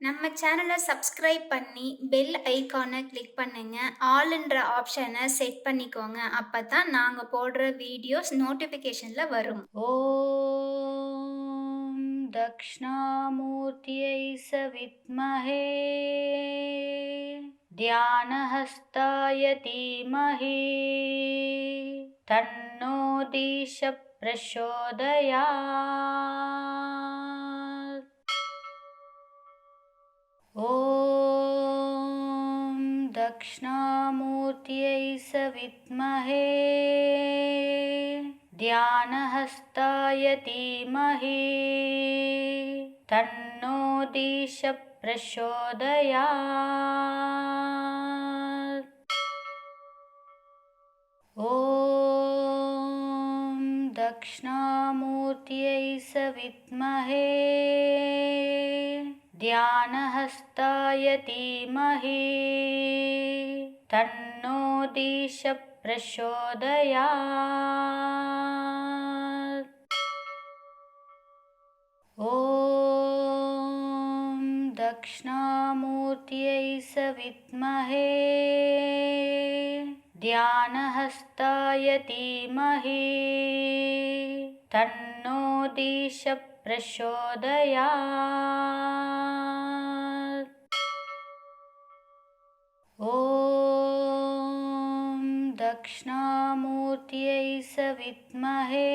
நம்ம சேனல சப்ஸ்கிரைப் பண்ணி, bell ஐகான click பண்ணுங்க. ஆல்ன்ற ஆப்ஷன செட் பண்ணிக்கோங்க. அப்பதான் நாங்க போடுற வீடியோஸ் நோட்டிஃபிகேஷன்ல வரும். ॐ दक्षिणामूर्त्यै सविद्महे ध्यानहस्ताय धीमहि तन्नो दिश प्रचोदयात्। ॐ दक्षिणामूर्त्यै सविद्महे ध्यानहस्ताय धीमहि तन्नो दिश प्रचोदयात्। ॐ दक्षिणामूर्त्यै सविद्महे ध्यानहस्ताय धीमहि तन्नो दिश प्रचोदयात्। ॐ दक्षिणामूर्त्यै सविद्महे ध्यानहस्ताय धीमहि तन्नो दिश प्रचोदयात्। ॐ दक्षिणामूर्त्यै सविद्महे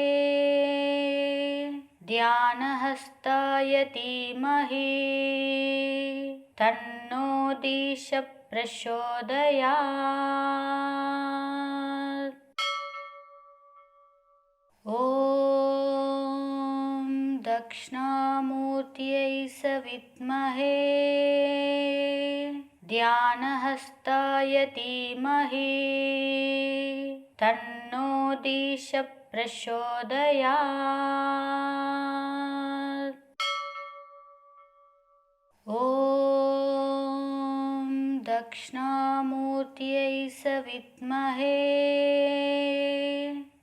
ध्यानहस्ताय धीमहि तन्नो दिश प्रचोदयात्। ॐ दक्षिणामूर्त्यै सविद्महे ध्यानहस्ताय धीमहि तन्नो दिश प्रचोदयात्। ॐ दक्षिणामूर्त्यै सविद्महे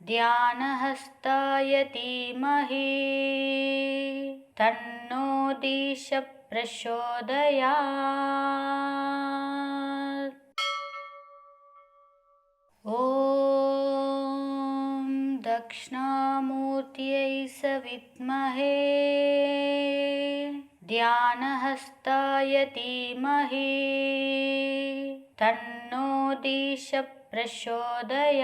ध्यानहस्ताय धीमहि तन्नो दिश प्रचोदयात्। ॐ दक्षिणामूर्त्यै सविद्महे ध्यानहस्ताय धीमहि तन्नो दिश प्रचोदयात्।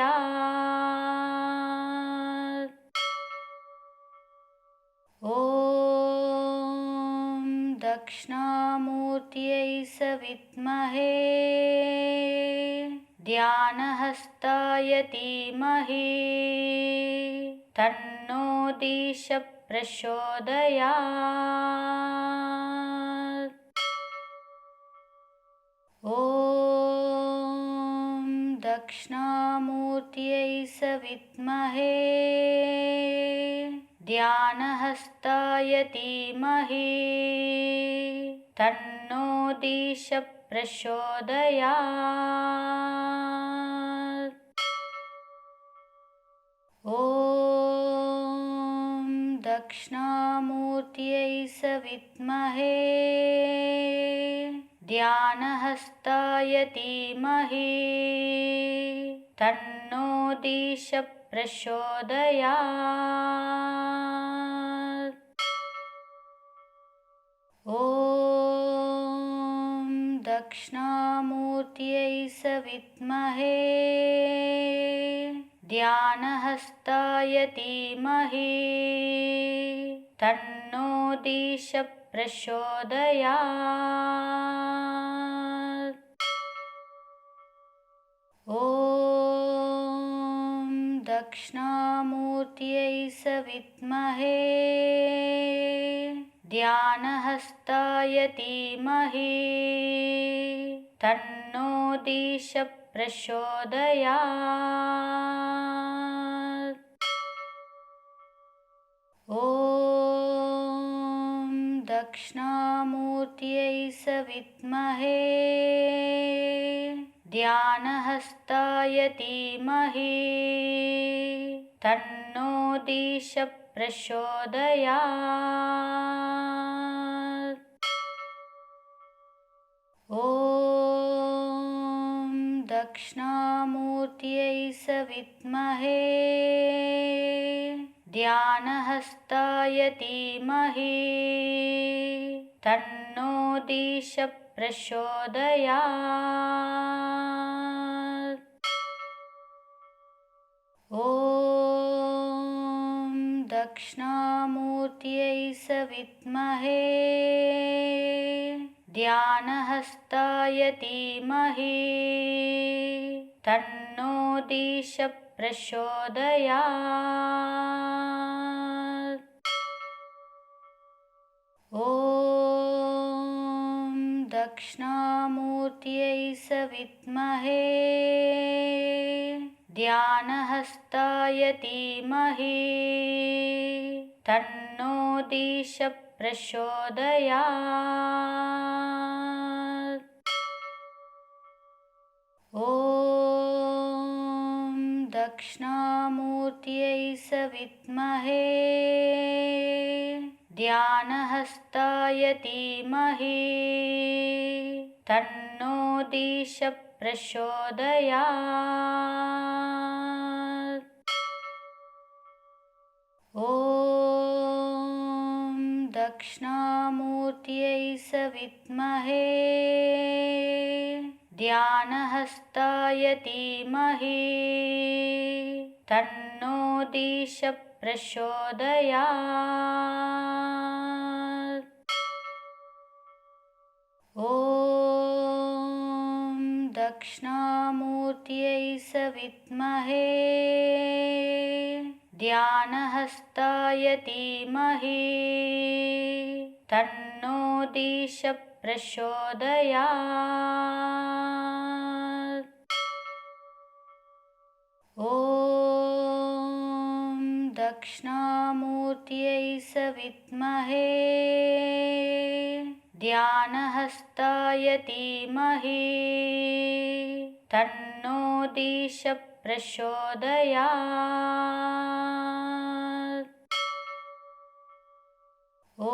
ॐ दक्षिणामूर्त्यै सविद्महे ध्यानहस्ताय धीमहि तन्नो दिश प्रचोदयात्। ॐ दक्षिणामूर्त्यै सविद्महे ध्यानहस्ताय धीमहि तन्नो दिश प्रचोदयात्। ॐ दक्षिणामूर्त्यै सविद्महे ध्यानहस्ताय धीमहि तन्नो दिश प्रचोदयात्। ॐ दक्षिणामूर्त्यै सविद्महे ध्यानहस्ताय धीमहि तन्नो दिश प्रचोदयात्। ॐ दक्षिणामूर्त्यै सविद्महे ध्यानहस्ताय धीमहि तन्नो दिश प्रचोदयात्। ॐ दक्षिणामूर्त्यै सविद्महे ध्यानहस्ताय धीमहि तन्नो दिश प्रचोदयात्। ॐ दक्षिणामूर्त्यै सविद्महे ध्यानहस्ताय धीमहि तन्नो दिश प्रचोदयात्। ॐ दक्षिणामूर्त्यै सविद्महे ध्यानहस्ताय धीमहि तन्नो दिश प्रचोदयात्। ॐ दक्षिणामूर्त्यै सविद्महे ध्यानहस्ताय धीमहि तन्नो दिश प्रचोदयात्। ॐ दक्षिणामूर्त्यै सविद्महे ध्यानहस्ताय धीमहि तन्नो दिश प्रचोदयात्। ॐ दक्षिणामूर्त्यै सविद्महे ध्यानहस्ताय धीमहि तन्नो दिश प्रचोदयात्। ॐ दक्षिणामूर्त्यै सविद्महे ध्यानहस्ताय धीमहि तन्नो दिश प्रचोदयात्। ॐ दक्षिणामूर्त्यै सविद्महे ध्यानहस्ताय धीमहि तन्नो दिश प्रचोदयात्। ॐ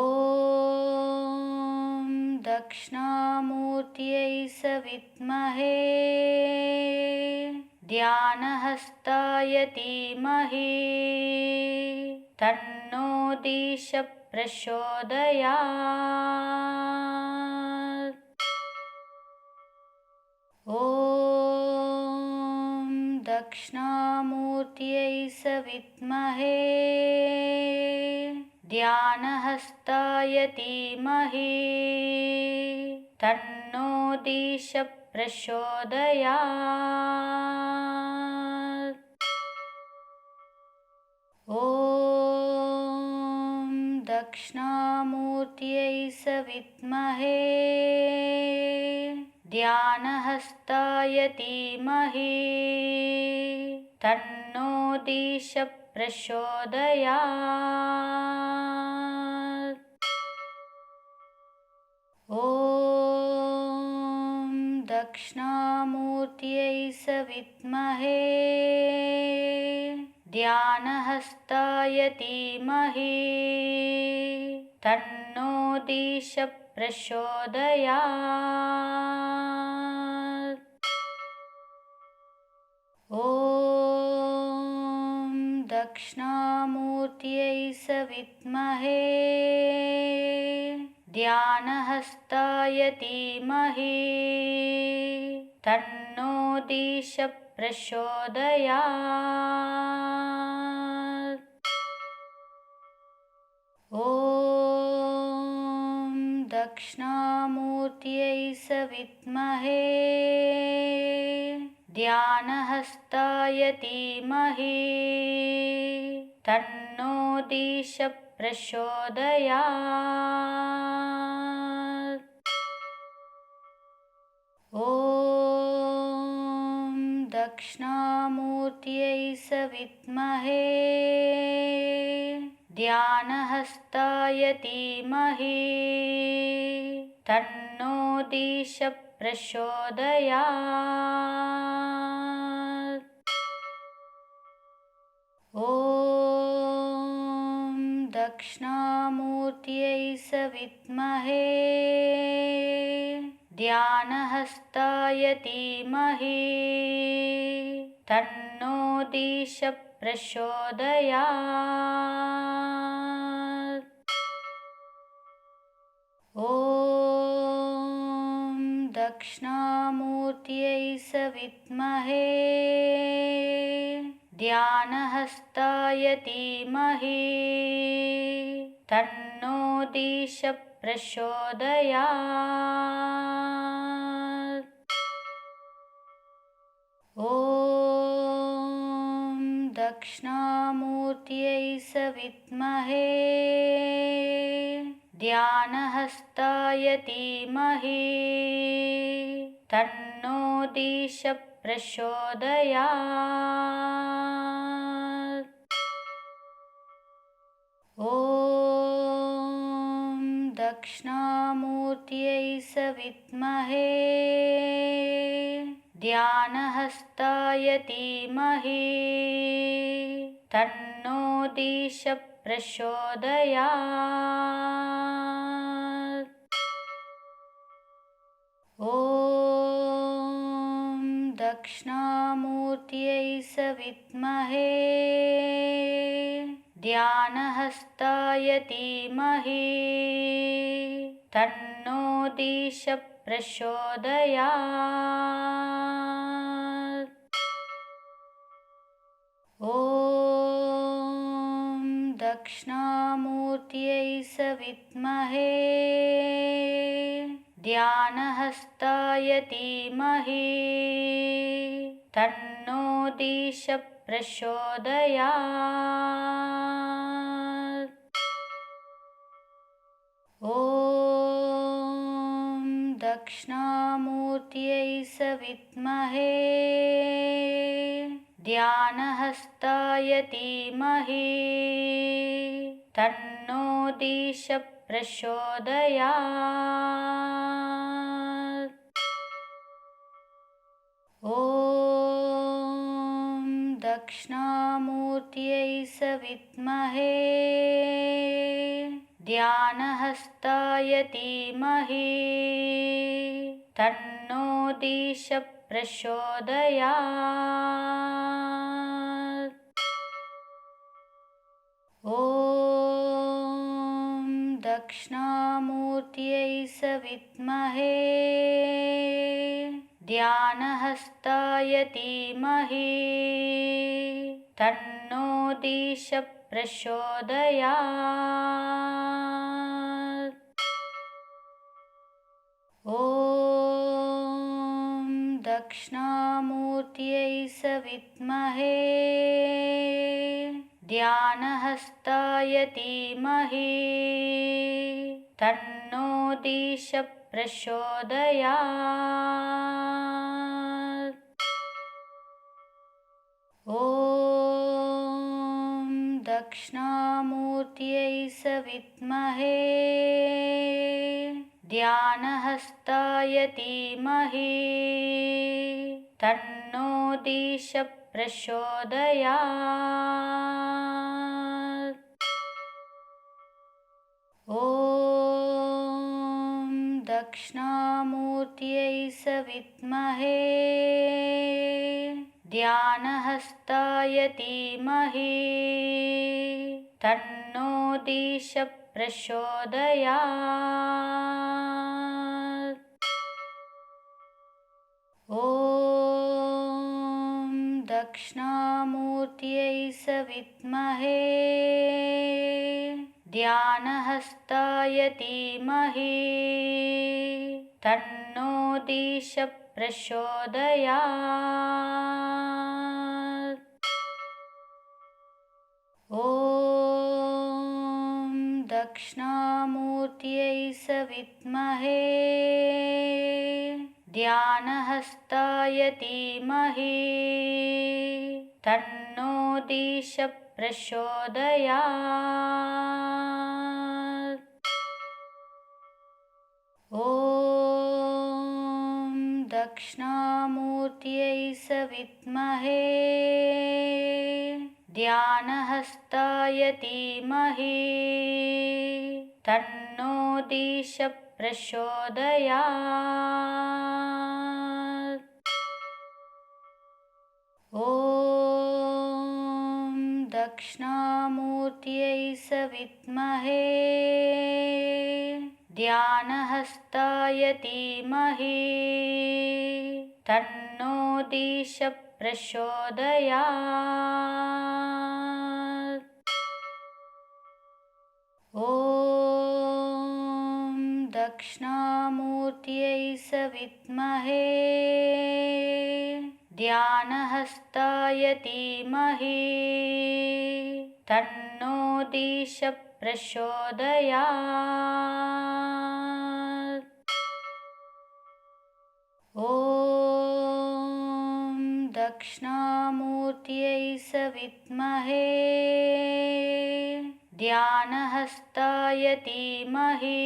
दक्षिणामूर्त्यै सविद्महे ध्यानहस्ताय धीमहि तन्नो दिश प्रचोदयात्। ॐ दक्षिणामूर्त्यै सविद्महे ध्यानहस्ताय धीमहि तन्नो दिश प्रचोदयात्। ॐ दक्षिणामूर्त्यै सविद्महे ध्यानहस्ताय धीमहि तन्नो दिश प्रचोदयात्। ॐ दक्षिणामूर्त्यै सविद्महे ध्यानहस्ताय धीमहि तन्नो दिश प्रचोदयात्। ॐ दक्षिणामूर्त्यै सविद्महे ध्यानहस्ताय धीमहि तन्नो दिश प्रचोदयात्। ॐ दक्षिणामूर्त्यै सविद्महे ध्यानहस्ताय धीमहि तन्नो दिश प्रचोदयात्। ॐ दक्षिणामूर्त्यै सविद्महे ध्यानहस्ताय धीमहि तन्नो दिश प्रचोदयात्। ॐ दक्षिणामूर्त्यै सविद्महे ध्यानहस्ताय धीमहि तन्नो दिश प्रचोदयात्। ॐ दक्षिणामूर्त्यै सविद्महे ध्यानहस्ताय धीमहि तन्नो दिश प्रचोदयात्। ॐ दक्षिणामूर्त्यै सविद्महे ध्यानहस्ताय धीमहि तन्नो दिश प्रचोदयात्। ॐ दक्षिणामूर्त्यै सविद्महे ध्यानहस्ताय धीमहि तन्नो दिश प्रचोदयात्। ॐ दक्षिणामूर्त्यै सविद्महे ध्यानहस्ताय धीमहि तन्नो दिश प्रचोदयात्। ॐ दक्षिणामूर्त्यै सविद्महे ध्यानहस्ताय धीमहि तन्नो दिश प्रचोदयात्। ॐ दक्षिणामूर्त्यै सविद्महे ध्यानहस्ताय धीमहि तन्नो दिश प्रचोदयात्। ॐ दक्षिणामूर्त्यै सविद्महे ध्यानहस्ताय धीमहि तन्नो दिश प्रचोदयात्। ॐ दक्षिणामूर्त्यै सविद्महे ध्यानहस्ताय धीमहि तन्नो दिश प्रचोदयात्। ॐ दक्षिणामूर्त्यै सविद्महे ध्यानहस्ताय धीमहि तन्नो दिश प्रचोदयात्। ॐ दक्षिणामूर्त्यै सविद्महे ध्यानहस्ताय धीमहि तन्नो दिश प्रचोदयात्। ॐ दक्षिणामूर्त्यै सविद्महे ध्यानहस्ताय धीमहि तन्नो दिश प्रचोदयात्। ॐ दक्षिणामूर्त्यै सविद्महे ध्यानहस्ताय धीमहि तन्नो दिश प्रचोदयात्। ॐ दक्षिणामूर्त्यै सविद्महे ध्यानहस्ताय धीमहि तन्नो दिश प्रचोदयात्। ॐ दक्षिणामूर्त्यै सविद्महे ध्यानहस्ताय धीमहि तन्नो दिश प्रचोदयात्। ॐ दक्षिणामूर्त्यै सविद्महे ध्यानहस्ताय धीमहि तन्नो दिश प्रचोदयात्। ॐ दक्षिणामूर्त्यै सविद्महे ध्यानहस्ताय धीमहि तन्नो दिश प्रचोदयात्। ॐ दक्षिणामूर्त्यै सविद्महे ध्यानहस्ताय धीमहि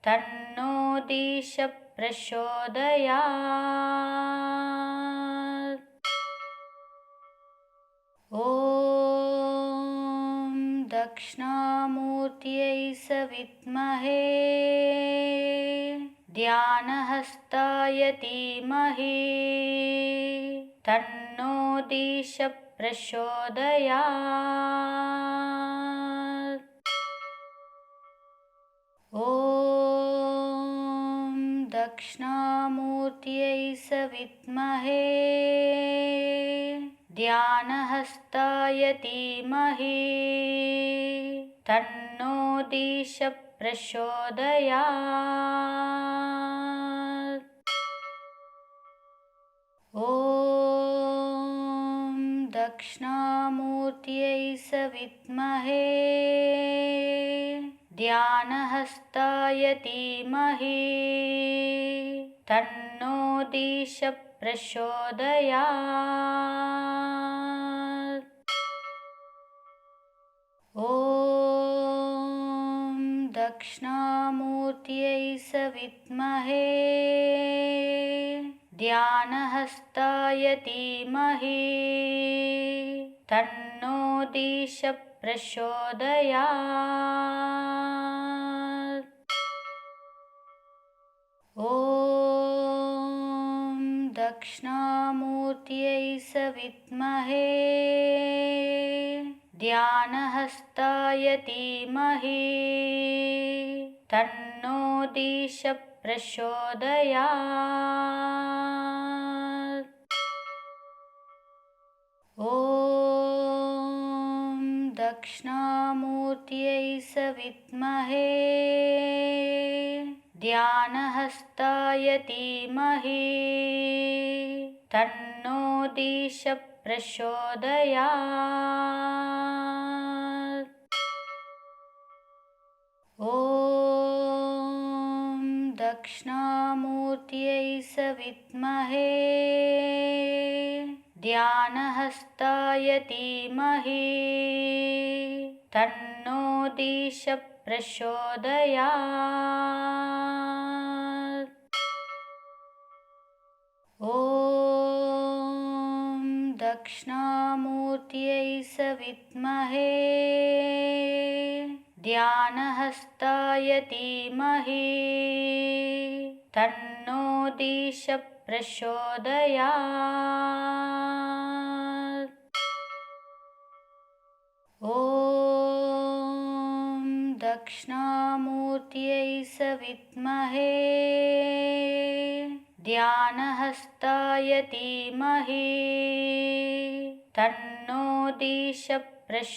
तन्नो दिश प्रचोदयात्। ॐ दक्षिणामूर्त्यै सविद्महे ध्यानहस्ताय धीमहि तन्नो दिश प्रचोदयात्। ॐ दक्षिणामूर्त्यै सविद्महे ध्यानहस्ताय धीमहि तन्नो दिश प्रचोदयात्। ॐ दक्षिणामूर्त्यै सविद्महे ध्यानहस्ताय धीमहि तन्नो दिश प्रचोदयात्। ॐ दक्षिणामूर्त्यै सविद्महे ध्यानहस्ताय धीमहि तन्नो दिश प्रचोदयात्। ॐ दक्षिणामूर्त्यै सविद्महे ध्यानहस्ताय धीमहि तन्नो दिश प्रचोदयात्। ॐ दक्षिणामूर्त्यै सविद्महे ध्यानहस्ताय धीमहि तन्नो दिश प्रचोदयात्। ॐ दक्षिणामूर्त्यै सविद्महे ध्यानहस्ताय धीमहि तन्नो दिश प्रचोदयात्। ॐ दक्षिणामूर्त्यै सविद्महे ध्यानहस्ताय धीमहि तन्नो दिश प्रचोदयात्। ॐ दक्षिणामूर्त्यै सविद्महे ध्यानहस्ताय धीमहि तन्नो दिश प्रचोदयात्।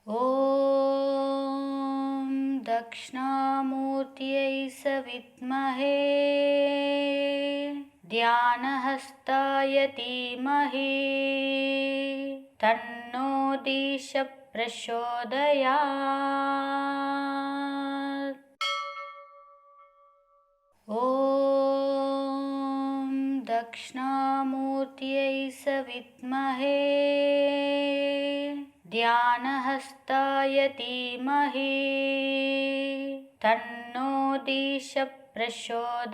ॐ दक्षिणामूर्त्यै सविद्महे ध्यानहस्ताय धीमहि तन्नो दिश प्रचोदयात्। ॐ दक्षिणामूर्त्यै सविद्महे ध्यानहस्ताय धीमहि तन्नो दिश प्रचोदयात्।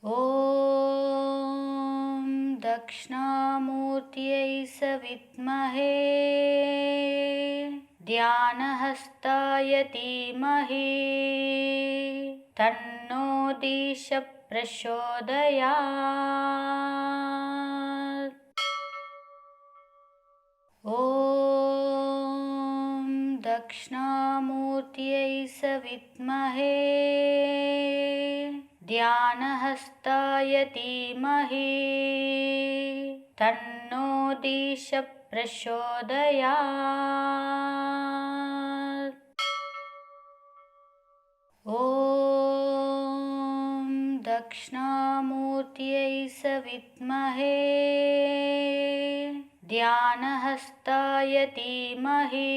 ॐ दक्षिणामूर्त्यै सविद्महे ध्यानहस्ताय धीमहि तन्नो दिश प्रचोदयात्। ॐ दक्षिणामूर्त्यै सविद्महे ध्यानहस्ताय धीमहि तन्नो दिश प्रचोदयात्। ॐ दक्षिणामूर्त्यै सविद्महे ध्यानहस्ताय धीमहि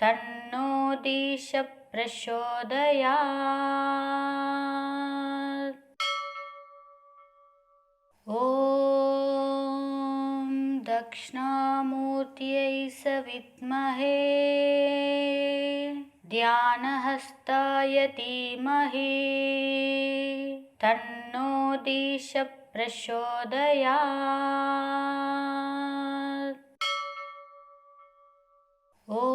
तन्नो दिश प्रचोदयात्। ॐ दक्षिणामूर्त्यै सविद्महे ध्यानहस्ताय धीमहि तन्नो दिश प्रचोदयात्। ॐ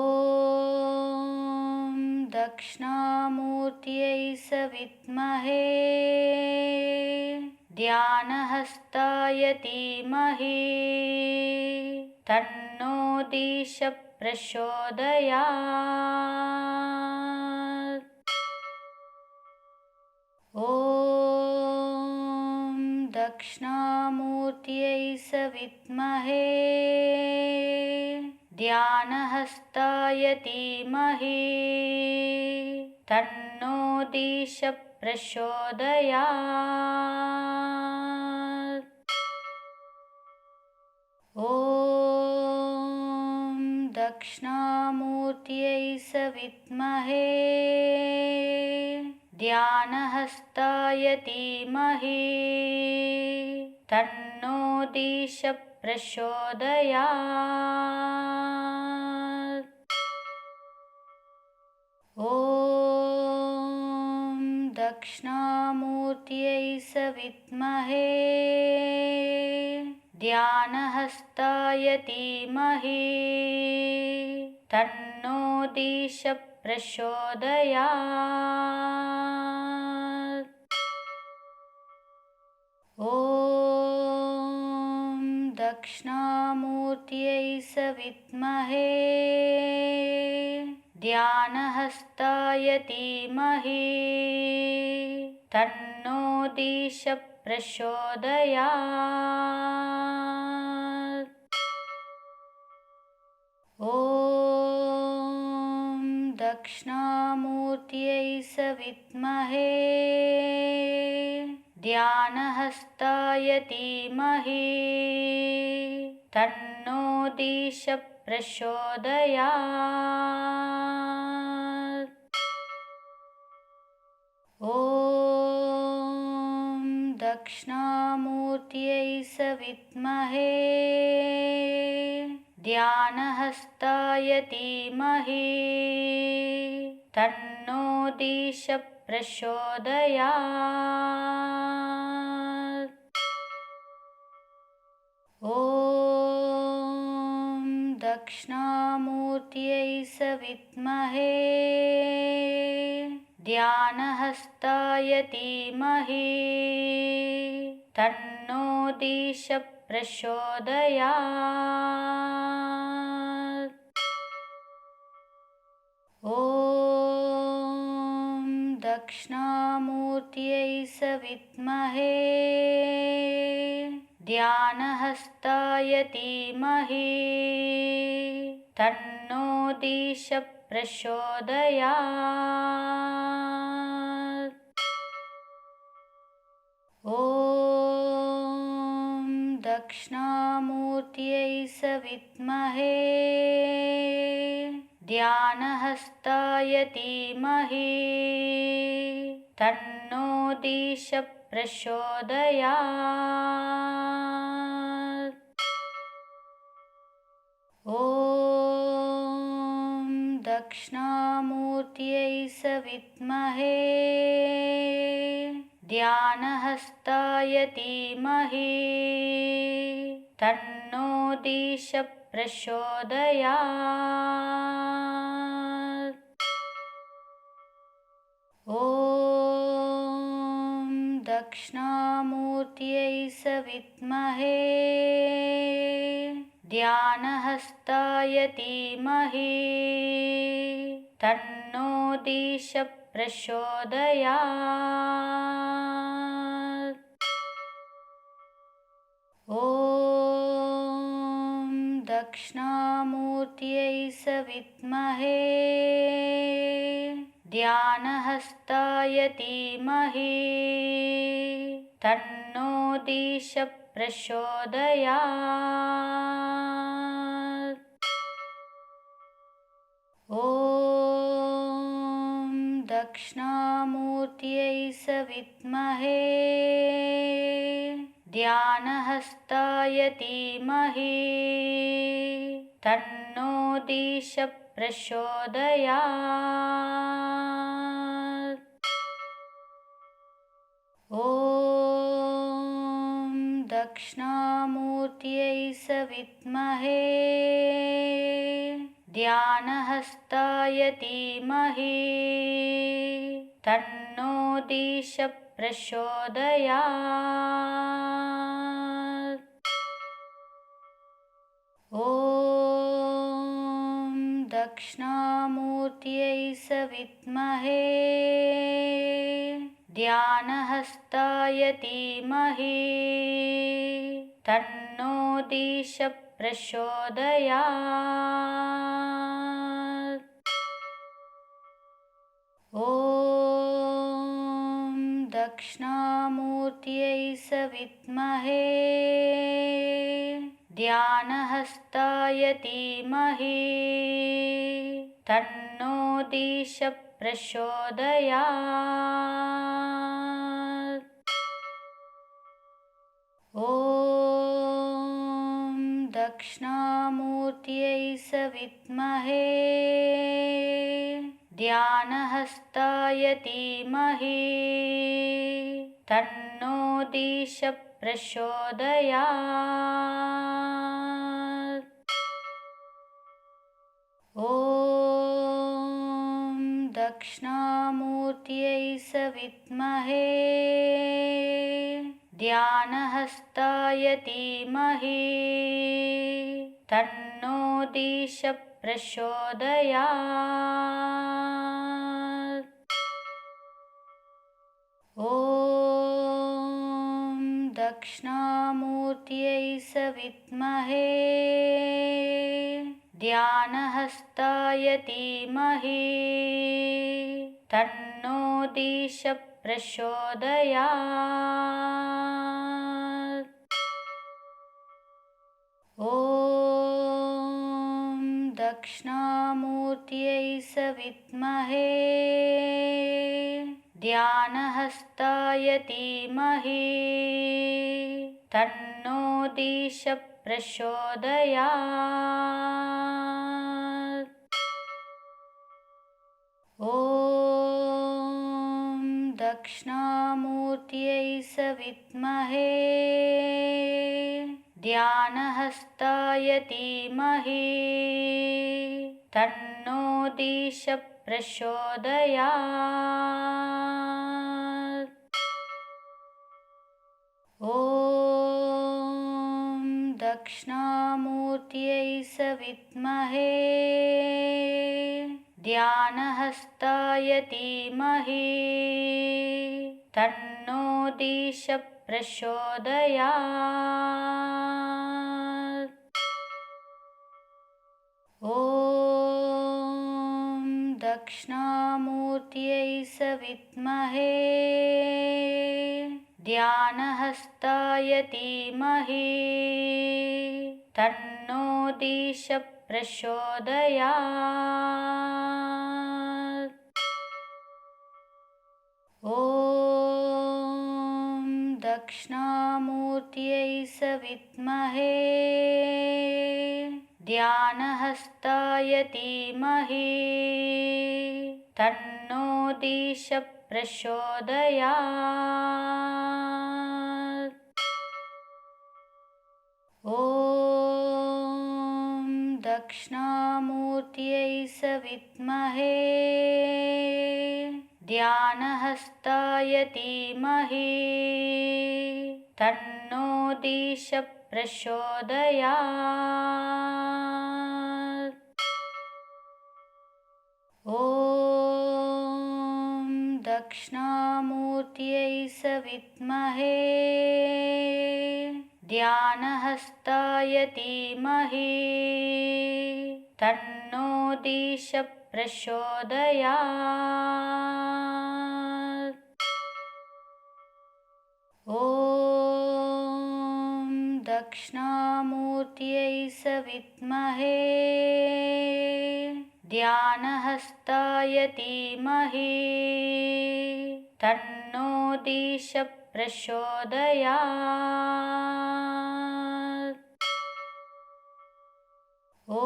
दक्षिणामूर्त्यै सविद्महे ध्यानहस्ताय धीमहि तन्नो दिश प्रचोदयात्। ॐ दक्षिणामूर्त्यै सविद्महे ध्यानहस्ताय धीमहि तन्नो दिश प्रचोदयात्। ॐ दक्षिणामूर्त्यै सविद्महे ध्यानहस्ताय धीमहि तन्नो दिश प्रचोदयात्। ॐ दक्षिणामूर्त्यै सविद्महे ध्यानहस्ताय धीमहि तन्नो दिश प्रचोदयात्। ॐ दक्षिणामूर्त्यै सविद्महे ध्यानहस्ताय धीमहि तन्नो दिश प्रचोदयात्। ॐ दक्षिणामूर्त्यै सविद्महे ध्यानहस्ताय धीमहि तन्नो दिश प्रचोदयात्। ॐ दक्षिणामूर्त्यै सविद्महे ध्यानहस्ताय धीमहि तन्नो दिश प्रचोदयात्। ॐ दक्षिणामूर्त्यै सविद्महे ध्यानहस्ताय धीमहि तन्नो दिश प्रचोदयात्। ॐ दक्षिणामूर्त्यै सविद्महे ध्यानहस्ताय धीमहि तन्नो दिश प्रचोदयात्। ॐ दक्षिणामूर्त्यै सविद्महे ध्यानहस्ताय धीमहि तन्नो दिश प्रचोदयात्। ॐ दक्षिणामूर्त्यै सविद्महे ध्यानहस्ताय धीमहि तन्नो दिश प्रचोदयात्। ॐ दक्षिणामूर्त्यै सविद्महे ध्यानहस्ताय धीमहि तन्नो दिश प्रचोदयात्। ॐ दक्षिणामूर्त्यै सविद्महे ध्यानहस्ताय धीमहि तन्नो दिश प्रचोदयात्। ॐ दक्षिणामूर्त्यै सविद्महे ध्यानहस्ताय धीमहि तन्नो दिश प्रचोदयात्। ॐ दक्षिणामूर्त्यै सविद्महे ध्यानहस्ताय धीमहि तन्नो दिश प्रचोदयात्। ॐ दक्षिणामूर्त्यै सविद्महे ध्यानहस्ताय धीमहि तन्नो दिश प्रचोदयात्। ॐ दक्षिणामूर्त्यै सविद्महे ध्यानहस्ताय धीमहि तन्नो दिश प्रचोदयात्। ॐ दक्षिणामूर्त्यै सविद्महे ध्यानहस्ताय धीमहि तन्नो दिश प्रचोदयात्। ॐ दक्षिणामूर्त्यै सविद्महे ध्यानहस्ताय धीमहि तन्नो दिश प्रचोदयात्। ॐ दक्षिणामूर्त्यै सविद्महे ध्यानहस्ताय धीमहि तन्नो दिश प्रचोदयात्। ॐ दक्षिणामूर्त्यै सविद्महे ध्यानहस्ताय धीमहि तन्नो दिश प्रचोदयात्। ॐ दक्षिणामूर्त्यै सविद्महे ध्यानहस्ताय धीमहि तन्नो दिश प्रचोदयात्। ॐ दक्षिणामूर्त्यै सविद्महे ध्यानहस्ताय धीमहि तन्नो दिश प्रचोदयात्। ॐ दक्षिणामूर्त्यै सविद्महे ध्यानहस्ताय धीमहि तन्नो दिश प्रचोदयात्। ॐ दक्षिणामूर्त्यै सविद्महे ध्यानहस्ताय धीमहि तन्नो दिश प्रचोदयात्। ॐ दक्षिणामूर्त्यै सविद्महे ध्यानहस्ताय धीमहि तन्नो दिशः प्रचोदयात्। ॐ दक्षिणामूर्त्यै सविद्महे ध्यानहस्ताय धीमहि तन्नो दिशः प्रचोदयात्। ॐ दक्षिणामूर्त्यै सविद्महे ध्यानहस्ताय धीमहि तन्नो दिशः प्रचोदयात्। ॐ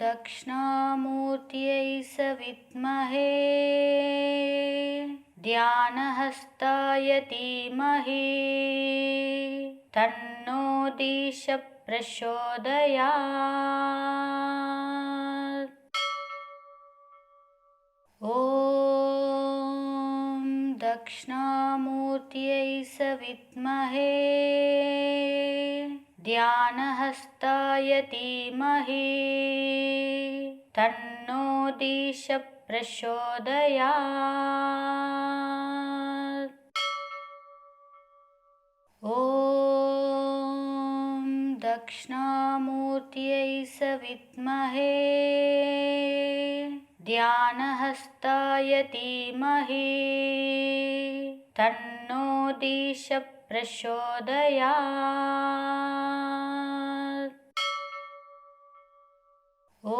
दक्षिणामूर्त्यै सविद्महे ध्यानहस्ताय धीमहि तन्नो दिशः प्रचोदयात्। ॐ दक्षिणामूर्त्यै सविद्महे ध्यानहस्ताय धीमहि तन्नो दिशः प्रचोदयात्। ॐ दक्षिणामूर्त्यै सविद्महे ध्यानहस्ताय धीमहि तन्नो दिशः प्रचोदयात्। ॐ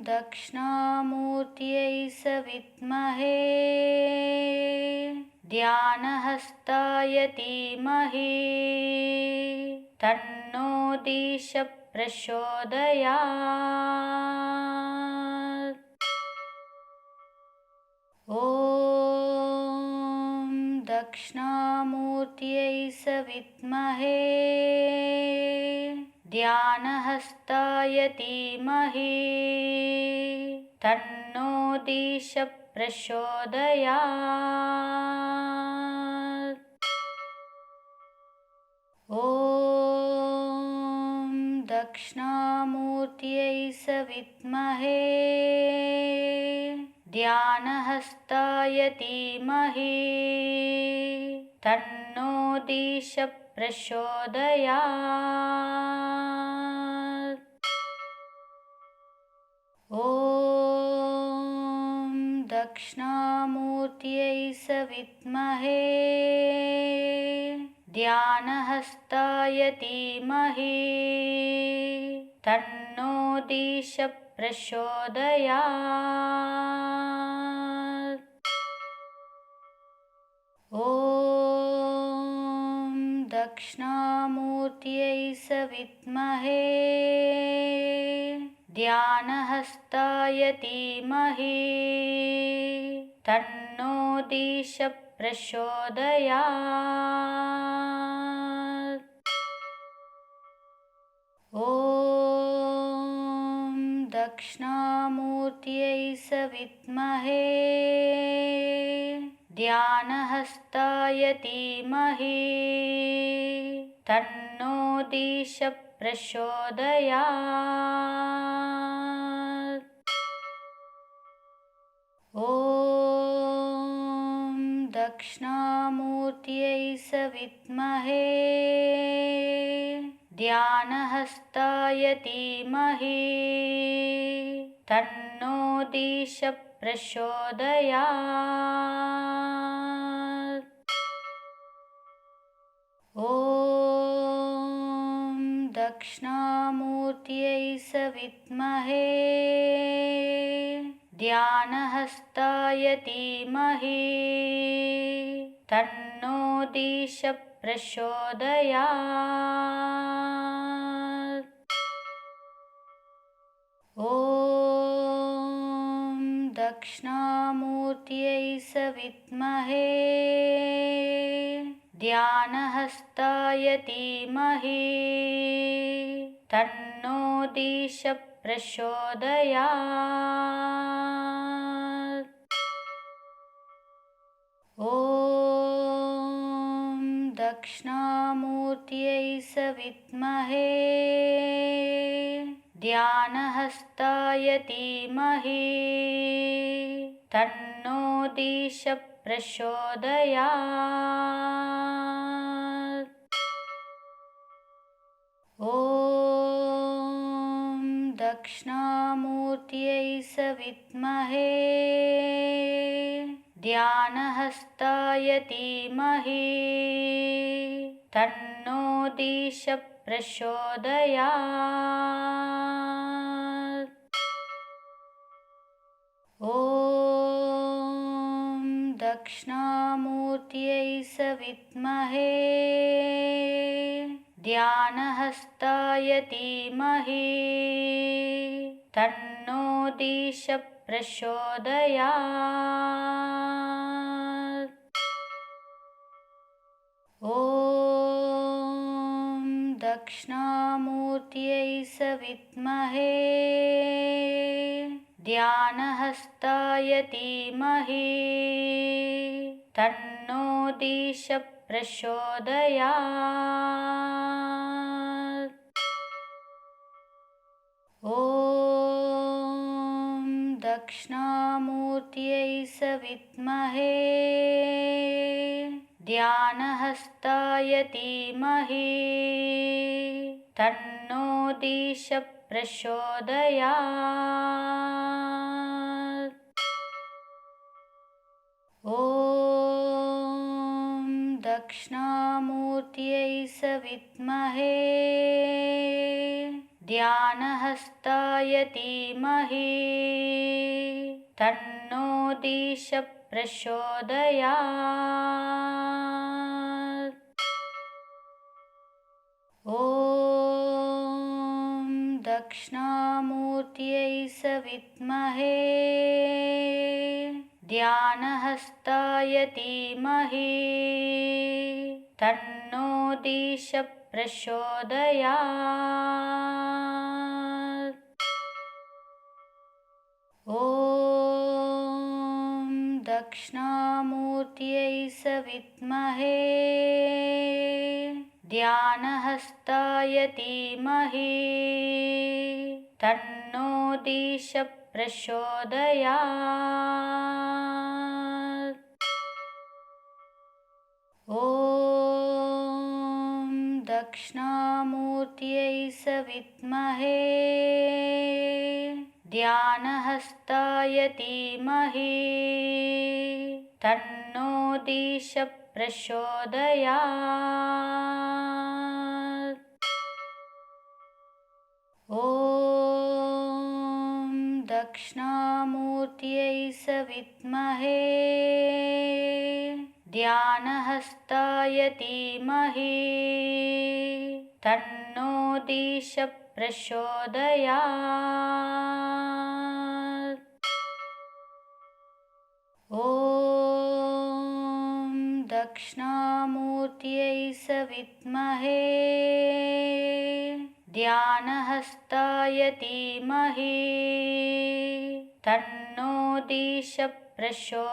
दक्षिणामूर्त्यै सविद्महे ध्यानहस्ताय धीमहि तन्नो दिशः प्रचोदयात्। ॐ दक्षिणामूर्त्यै सविद्महे ध्यानहस्ताय धीमहि तन्नो दिशः प्रचोदयात्। ॐ दक्षिणामूर्त्यै सविद्महे ध्यानहस्ताय धीमहि तन्नो दिशः प्रचोदयात्। ॐ दक्षिणामूर्त्यै सविद्महे ध्यानहस्ताय धीमहि तन्नो दिशः प्रचोदयात्। ॐ दक्षिणामूर्त्यै सविद्महे ध्यानहस्ताय धीमहि तन्नो दिशः प्रचोदयात्। ॐ दक्षिणामूर्त्यै सविद्महे ध्यानहस्ताय धीमहि तन्नो दिशः प्रचोदयात्। ॐ दक्षिणामूर्त्यै सविद्महे ध्यानहस्ताय धीमहि तन्नो दिशः प्रचोदयात्। ॐ दक्षिणामूर्त्यै सविद्महे ध्यानहस्ताय धीमहि तन्नो दिशः प्रचोदयात्। ॐ दक्षिणामूर्त्यै सविद्महे ध्यानहस्ताय धीमहि तन्नो दीश प्रचोदयात्। ॐ दक्षिणामूर्त्यै सविद्महे ध्यानहस्ताय धीमहि तन्नो दीश प्रचोदयात्। ॐ दक्षिणामूर्त्यै सविद्महे ध्यानहस्ताय धीमहि तन्नो दीश प्रचोदयात्। ॐ दक्षिणामूर्त्यै सविद्महे ध्यानहस्ताय धीमहि तन्नो दीश प्रचोदयात्। ॐ दक्षिणामूर्त्यै सविद्महे ध्यानहस्ताय धीमहि तन्नो दीश प्रचोदयात्। ॐ दक्षिणामूर्त्यै सविद्महे ध्यानहस्ताय धीमहि तन्नो दीश प्रचोदयात्। ॐ दक्षिणामूर्त्यै सविद्महे ध्यानहस्ताय धीमहि तन्नो दीश प्रचोदयात्। ॐ दक्षिणामूर्त्यै सविद्महे ध्यानहस्ताय धीमहि तन्नो दीश प्रचोदयात्। ॐ दक्षिणामूर्त्यै सविद्महे ध्यानहस्ताय धीमहि तन्नो दीश प्रचोदयात्। ॐ दक्षिणामूर्त्यै सविद्महे ध्यानहस्ताय धीमहि तन्नो दीश प्रचोदयात्। ॐ दक्षिणामूर्त्यै सविद्महे ध्यानहस्ताय धीमहि तन्नो दीश प्रचोदयात्। ॐ दक्षिणामूर्त्यै सविद्महे ध्यानहस्ताय धीमहि तन्नो दीश प्रचोदयात्।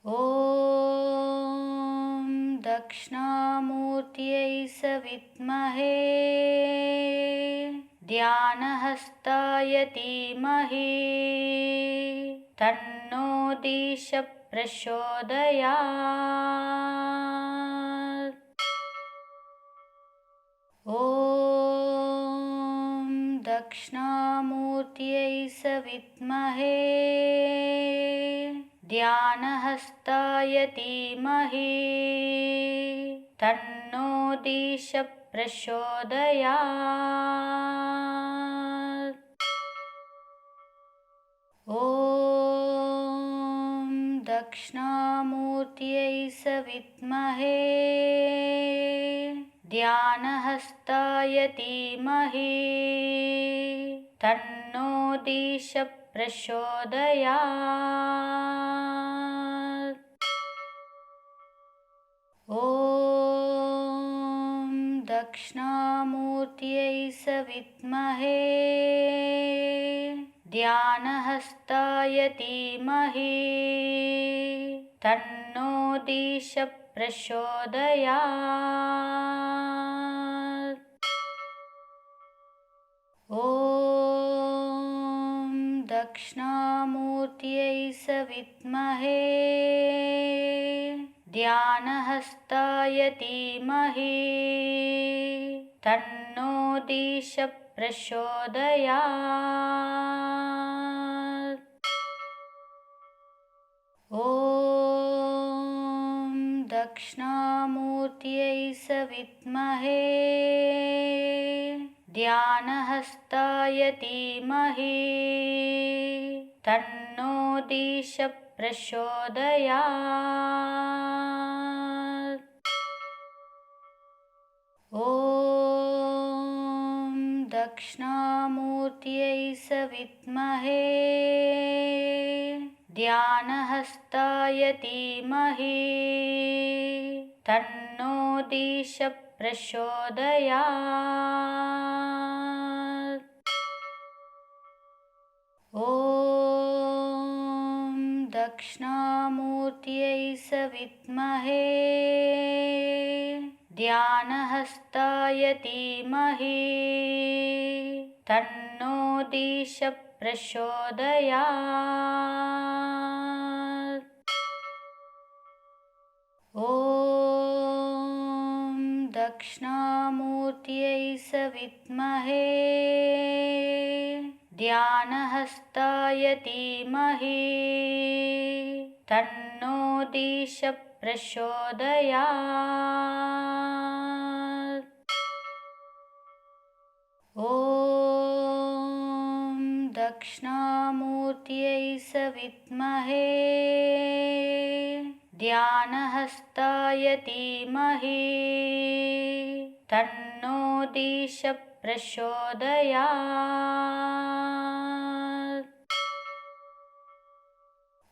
ॐ दक्षिणामूर्त्यै सविद्महे ध्यानहस्ताय धीमहि तन्नो दीश प्रचोदयात्। ॐ दक्षिणामूर्त्यै सविद्महे ध्यानहस्ताय धीमहि तन्नो दीश प्रचोदयात्। ॐ दक्षिणामूर्त्यै सविद्महे ध्यानहस्ताय धीमहि तन्नो दिश प्रचोदयात्। ॐ दक्षिणामूर्त्यै सविद्महे ध्यानहस्ताय धीमहि तन्नो दिश प्रचोदयात्। ॐ दक्षिणामूर्त्यै सविद्महे ध्यानहस्ताय धीमहि तन्नो दिश प्रचोदयात्। ॐ दक्षिणामूर्त्यै सविद्महे ध्यानहस्ताय धीमहि तन्नो दिश प्रचोदयात्। ॐ दक्षिणामूर्त्यै सविद्महे ध्यानहस्ताय धीमहि तन्नो दिश प्रचोदयात्। ॐ दक्षिणामूर्त्यै सविद्महे ध्यानहस्ताय धीमहि तन्नो दिश प्रचोदयात्। ॐ दक्षिणामूर्त्यै सविद्महे ध्यानहस्ताय धीमहि तन्नो दिश प्रचोदयात्। ॐ दक्षिणामूर्त्यै सविद्महे ध्यानहस्ताय धीमहि तन्नो दिश प्रचोदयात्।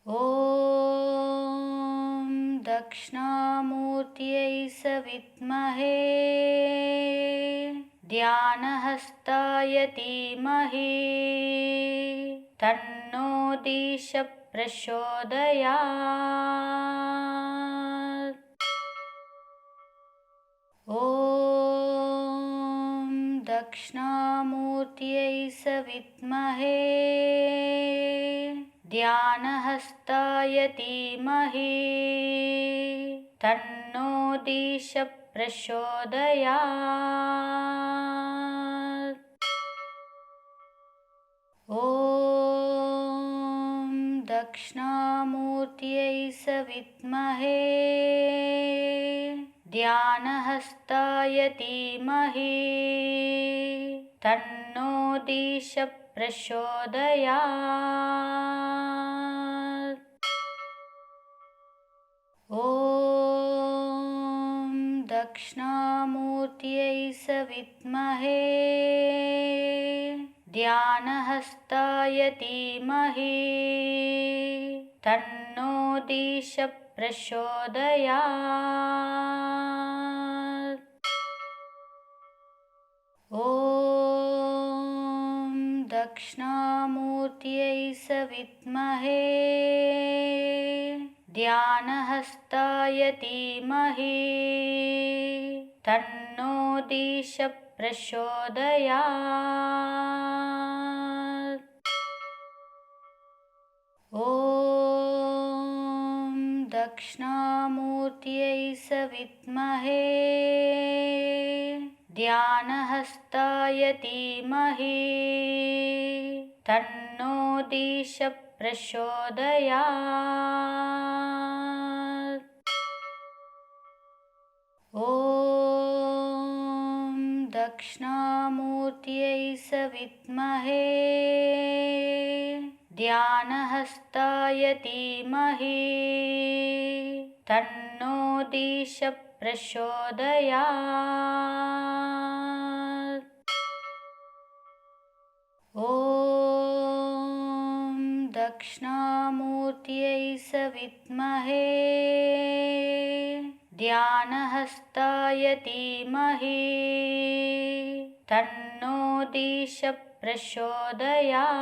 ॐ दक्षिणामूर्त्यै सविद्महे ध्यानहस्ताय धीमहि तन्नो दिश प्रचोदयात्। ॐ दक्षिणामूर्त्यै सविद्महे ध्यानहस्ताय धीमहि तन्नो दिश प्रचोदयात्। ॐ दक्षिणामूर्त्यै सविद्महे ध्यानहस्ताय धीमहि तन्नो दिश प्रचोदयात्। ॐ दक्षिणामूर्त्यै सविद्महे ध्यानहस्ताय धीमहि तन्नो दिश प्रचोदयात्। ॐ दक्षिणामूर्त्यै सविद्महे ध्यानहस्ताय धीमहि तन्नो दिश प्रचोदयात्। ॐ दक्षिणामूर्त्यै सविद्महे ध्यानहस्ताय धीमहि तन्नो दिश प्रचोदयात्। ॐ दक्षिणामूर्त्यै सविद्महे ध्यानहस्ताय धीमहि तन्नो दिश प्रचोदयात्। ॐ दक्षिणामूर्त्यै सविद्महे ध्यानहस्ताय धीमहि तन्नो दिश प्रचोदयात्।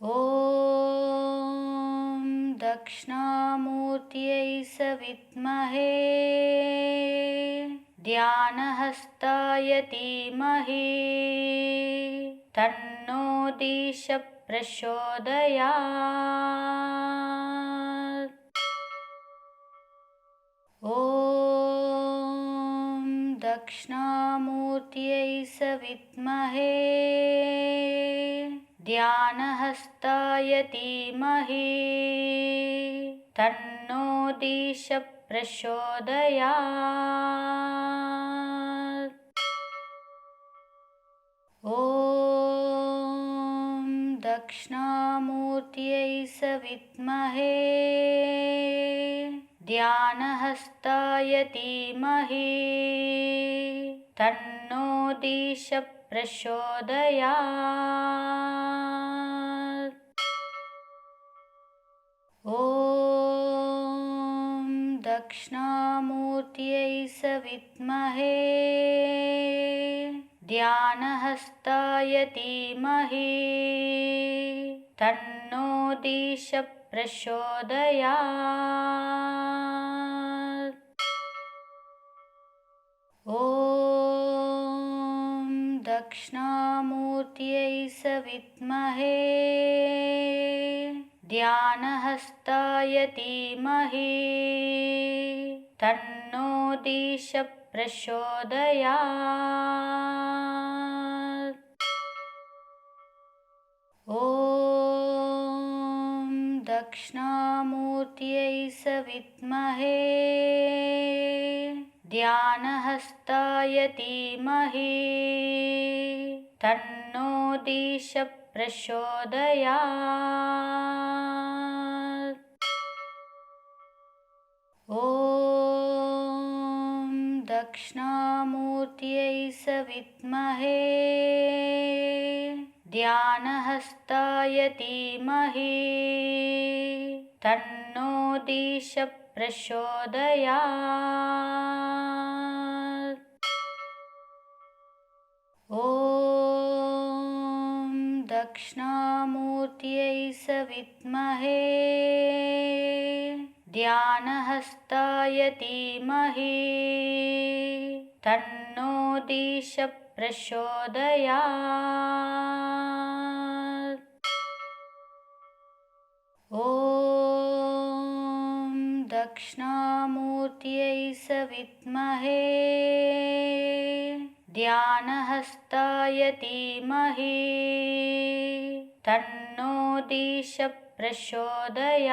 ॐ दक्षिणामूर्त्यै सविद्महे ध्यानहस्ताय धीमहि तन्नो दिश प्रचोदयात्। ॐ दक्षिणामूर्त्यै सविद्महे ध्यानहस्ताय धीमहि तन्नो दिश प्रचोदयात्। ॐ दक्षिणामूर्त्यै सविद्महे ध्यानहस्ताय धीमहि तन्नो दिश प्रचोदयात्। ॐ दक्षिणामूर्त्यै सविद्महे ध्यानहस्ताय धीमहि तन्नो दिश प्रचोदयात्। ॐ दक्षिणामूर्त्यै सविद्महे ध्यानहस्ताय धीमहि तन्नो दिश प्रचोदयात्। ॐ दक्षिणामूर्त्यै सविद्महे ध्यानहस्ताय धीमहि तन्नो दिश प्रचोदयात्। ॐ दक्षिणामूर्त्यै सविद्महे ध्यानहस्ताय धीमहि तन्नो दिश प्रचोदयात्। ॐ दक्षिणामूर्त्यै सविद्महे ध्यानहस्ताय धीमहि तन्नो दिश प्रचोदयात्। ॐ दक्षिणामूर्त्यै सविद्महे ध्यानहस्ताय धीमहि तन्नो दिश प्रचोदयात्।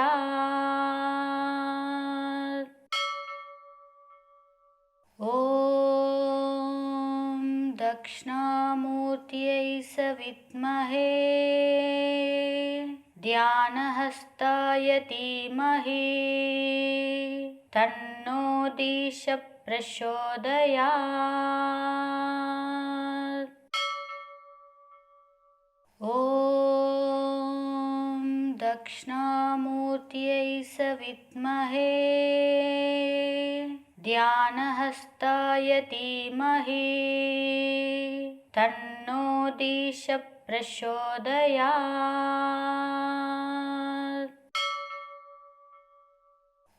ॐ दक्षिणामूर्त्यै सविद्महे ध्यानहस्ताय धीमहि तन्नो दिश प्रचोदयात्। ॐ दक्षिणामूर्त्यै सविद्महे ध्यानहस्ताय धीमहि तन्नो दिश प्रचोदयात्।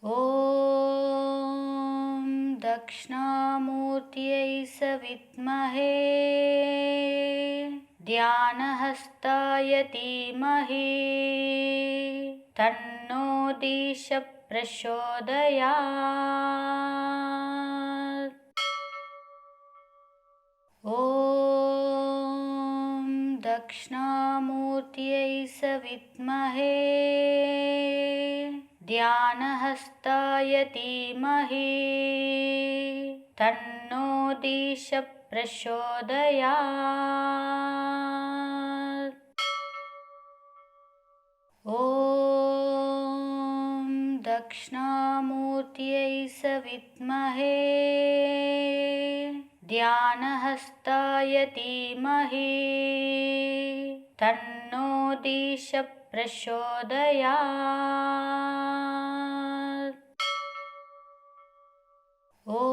ॐ दक्षिणामूर्त्यै सविद्महे ध्यानहस्ताय धीमहि तन्नो दिश प्रचोदयात्। ॐ दक्षिणामूर्त्यै सविद्महे ध्यानहस्ताय धीमहि तन्नो दिश प्रचोदयात्। ॐ दक्षिणामूर्त्यै सविद्महे ध्यानहस्ताय धीमहि तन्नो दिश प्रचोदयात्। ॐ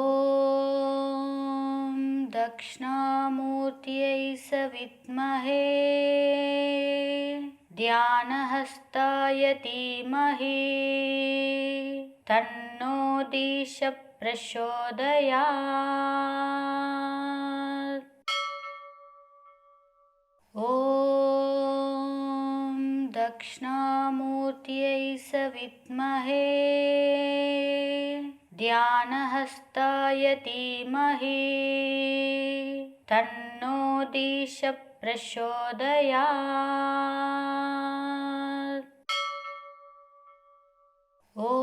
दक्षिणामूर्त्यै सविद्महे ध्यानहस्ताय धीमहि तन्नो दिश प्रचोदयात्। ॐ दक्षिणामूर्त्यै सविद्महे ध्यानहस्ताय धीमहि तन्नो दिश प्रचोदयात्। ॐ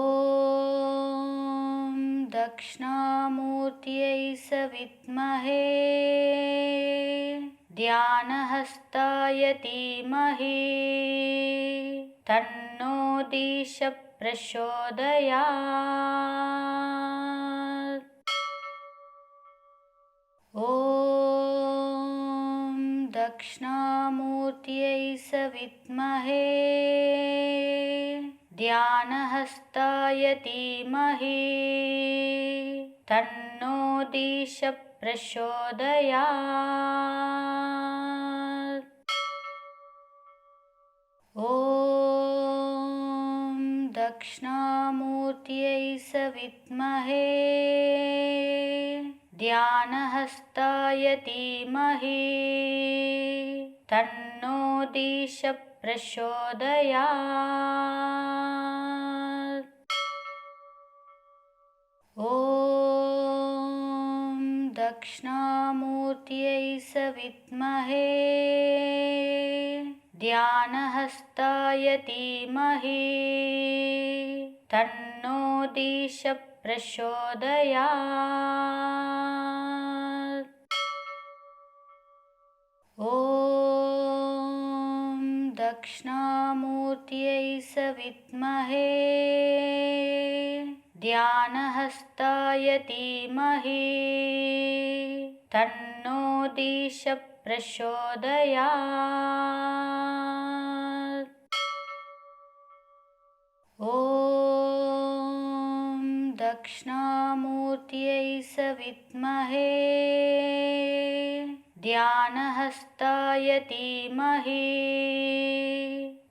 दक्षिणामूर्त्यै सविद्महे ध्यानहस्ताय धीमहि तन्नो दिश प्रचोदयात्। ॐ दक्षिणामूर्त्यै सविद्महे ध्यानहस्ताय धीमहि तन्नो दिश प्रचोदयात्। ॐ दक्षिणामूर्त्यै सविद्महे ध्यानहस्ताय धीमहि तन्नो दिश प्रचोदयात्। ॐ दक्षिणामूर्त्यै सविद्महे ध्यानहस्ताय धीमहि तन्नो दिश प्रचोदयात्। ॐ दक्षिणामूर्त्यै सविद्महे ध्यानहस्ताय धीमहि तन्नो दिश प्रचोदयात्। ॐ दक्षिणामूर्त्यै सविद्महे ध्यानहस्ताय धीमहि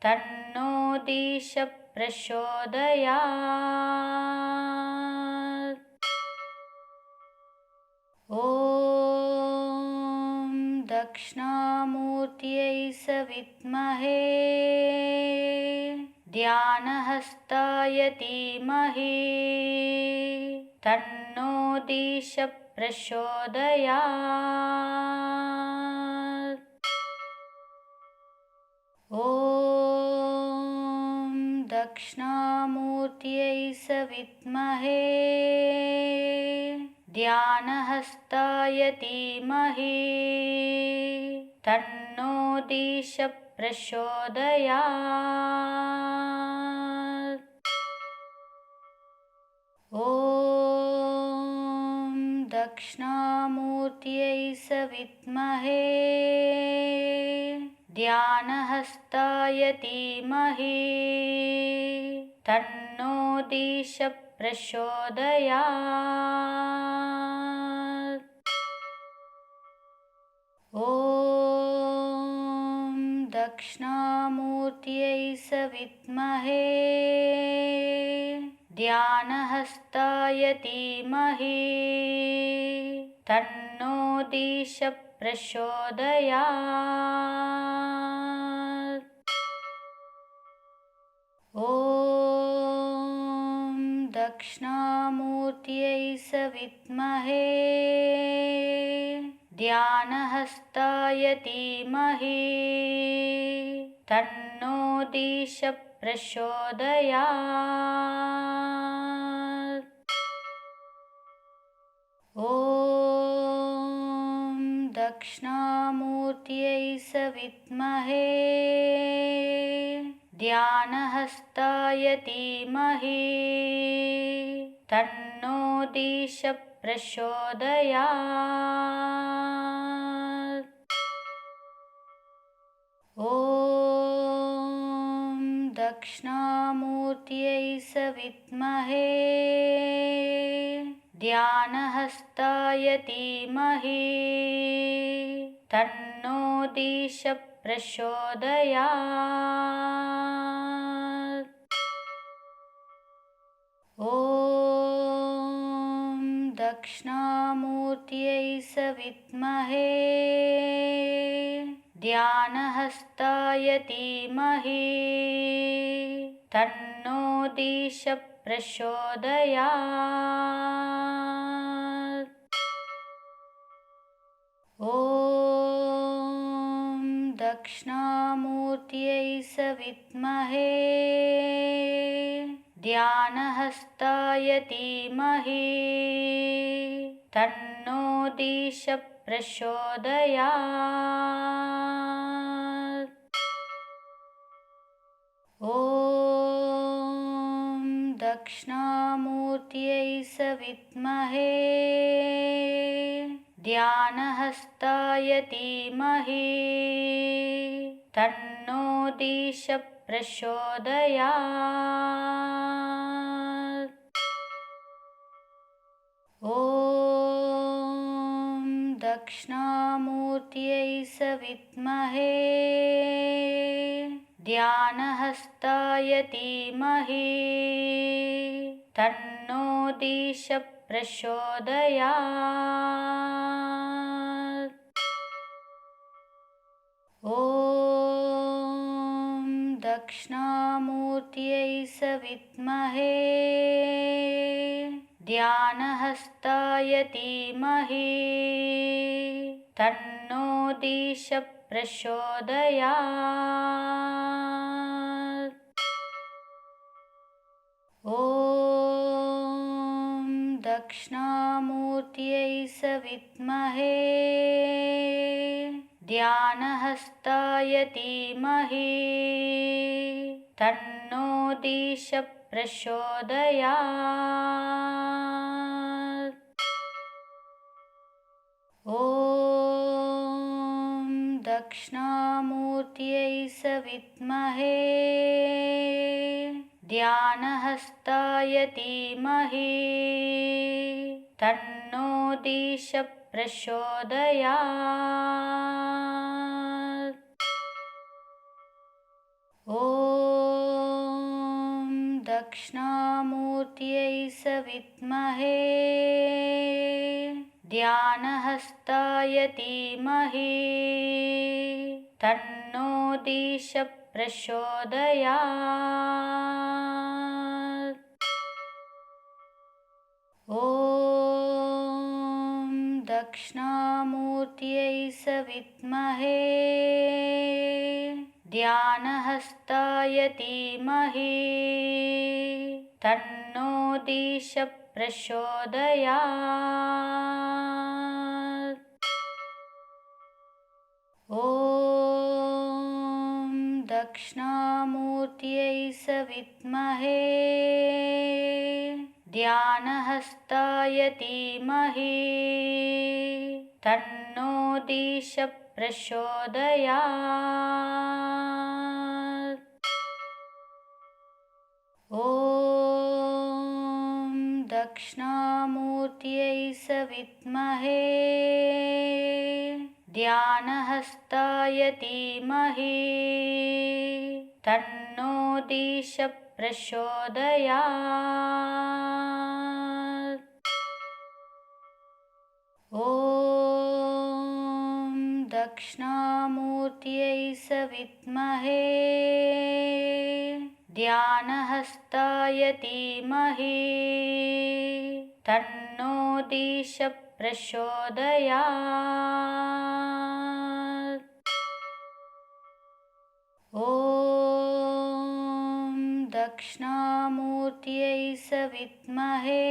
तन्नो दिश प्रचोदयात्। ॐ दक्षिणामूर्त्यै सविद्महे ध्यानहस्ताय धीमहि तन्नो दिश प्रचोदयात्। ॐ दक्षिणामूर्त्यै सविद्महे ध्यानहस्ताय धीमहि तन्नो दिश प्रचोदयात्। ॐ दक्षिणामूर्त्यै सविद्महे ध्यानहस्ताय धीमहि तन्नो दिश प्रचोदयात्। ॐ दक्षिणामूर्त्यै सविद्महे ध्यानहस्ताय धीमहि तन्नो दिश प्रचोदयात्। ॐ दक्षिणामूर्त्यै सविद्महे ध्यानहस्ताय धीमहि तन्नो दिश प्रचोदयात्। ॐ दक्षिणामूर्त्यै सविद्महे ध्यानहस्ताय धीमहि तन्नो दिश प्रचोदयात्। ॐ दक्षिणामूर्त्यै सविद्महे ध्यानहस्ताय धीमहि तन्नो दिश प्रचोदयात्। ॐ दक्षिणामूर्त्यै सविद्महे ध्यानहस्ताय धीमहि तन्नो दिश प्रचोदयात्। ॐ दक्षिणामूर्त्यै सविद्महे ध्यानहस्ताय धीमहि तन्नो दिश प्रचोदयात्। ॐ दक्षिणामूर्त्यै सविद्महे ध्यानहस्ताय धीमहि तन्नो दिश प्रचोदयात्। ॐ दक्षिणामूर्त्यै सविद्महे ध्यानहस्ताय धीमहि तन्नो दिश प्रचोदयात्। ॐ दक्षिणामूर्त्यै सविद्महे ध्यानहस्ताय धीमहि तन्नो दिश प्रचोदयात्। ॐ दक्षिणामूर्त्यै सविद्महे ध्यानहस्ताय धीमहि तन्नो दिश प्रचोदयात्। ॐ दक्षिणामूर्त्यै सविद्महे ध्यानहस्ताय धीमहि तन्नो दिश प्रचोदयात्। ॐ दक्षिणामूर्त्यै सविद्महे ध्यानहस्ताय धीमहि तन्नो दिश प्रचोदयात्। ॐ दक्षिणामूर्त्यै सविद्महे ध्यानहस्ताय धीमहि तन्नो दिश प्रचोदयात्। ॐ दक्षिणामूर्त्यै सविद्महे ध्यानहस्ताय धीमहि तन्नो दिश प्रचोदयात्। ॐ दक्षिणामूर्त्यै सविद्महे ध्यानहस्ताय धीमहि तन्नो दिश प्रचोदयात्। ॐ दक्षिणामूर्त्यै सविद्महे ध्यानहस्ताय धीमहि तन्नो दिश प्रचोदयात्। ॐ दक्षिणामूर्त्यै सविद्महे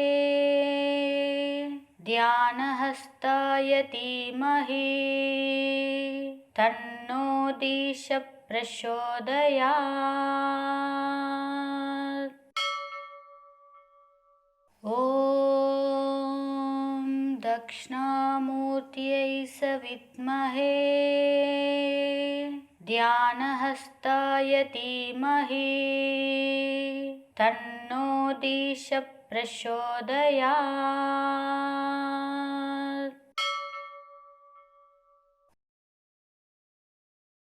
ध्यानहस्ताय धीमहि तन्नो दिश प्रचोदयात्। ॐ दक्षिणामूर्त्यै सविद्महे ध्यानहस्ताय धीमहि तन्नो दिश प्रचोदयात्।